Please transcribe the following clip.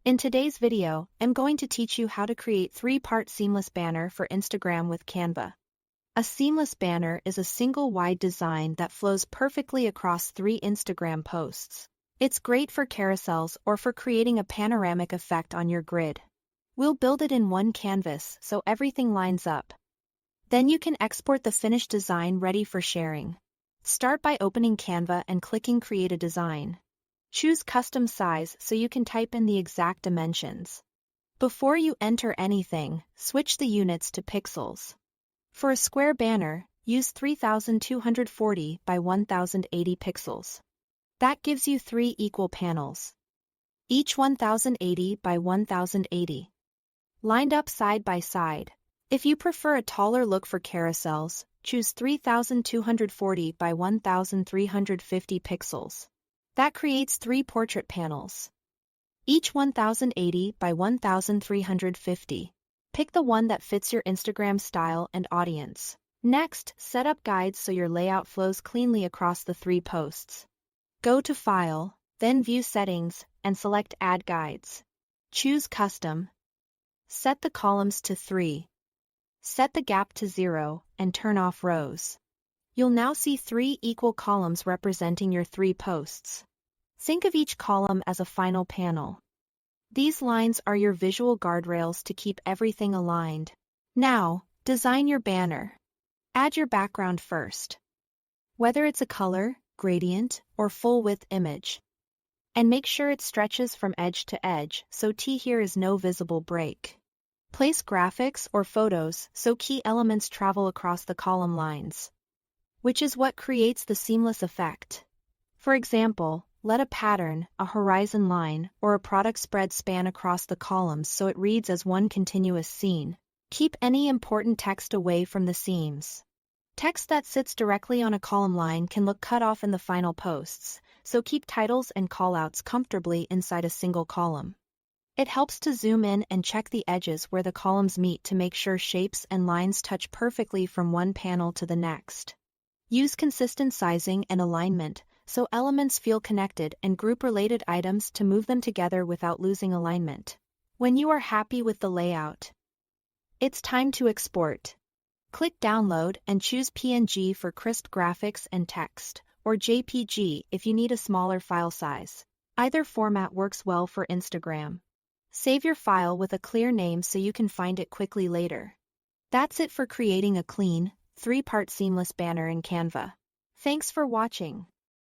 In today's video, I'm going to teach you how to create 3-part seamless banner for Instagram with Canva. A seamless banner is a single wide design that flows perfectly across 3 Instagram posts. It's great for carousels or for creating a panoramic effect on your grid. We'll build it in one canvas so everything lines up. Then you can export the finished design ready for sharing. Start by opening Canva and clicking Create a Design. Choose Custom Size so you can type in the exact dimensions. Before you enter anything, switch the units to pixels. For a square banner, use 3240 by 1080 pixels. That gives you 3 equal panels, each 1080 by 1080, lined up side by side. If you prefer a taller look for carousels, choose 3240 by 1350 pixels. That creates 3 portrait panels, each 1080 by 1350. Pick the one that fits your Instagram style and audience. Next, set up guides so your layout flows cleanly across the 3 posts. Go to File, then View Settings, and select Add Guides. Choose Custom. Set the columns to 3. Set the gap to 0, and turn off rows. You'll now see 3 equal columns representing your 3 posts. Think of each column as a final panel. These lines are your visual guardrails to keep everything aligned. Now, design your banner. Add your background first, whether it's a color, gradient, or full-width image. And make sure it stretches from edge to edge, so here is no visible break. Place graphics or photos so key elements travel across the column lines, which is what creates the seamless effect. For example, let a pattern, a horizon line, or a product spread span across the columns so it reads as one continuous scene. Keep any important text away from the seams. Text that sits directly on a column line can look cut off in the final posts, so keep titles and callouts comfortably inside a single column. It helps to zoom in and check the edges where the columns meet to make sure shapes and lines touch perfectly from one panel to the next. Use consistent sizing and alignment, so elements feel connected, and group related items to move them together without losing alignment. When you are happy with the layout, it's time to export. Click Download and choose PNG for crisp graphics and text, or JPG if you need a smaller file size. Either format works well for Instagram. Save your file with a clear name so you can find it quickly later. That's it for creating a clean, 3-part seamless banner in Canva. Thanks for watching.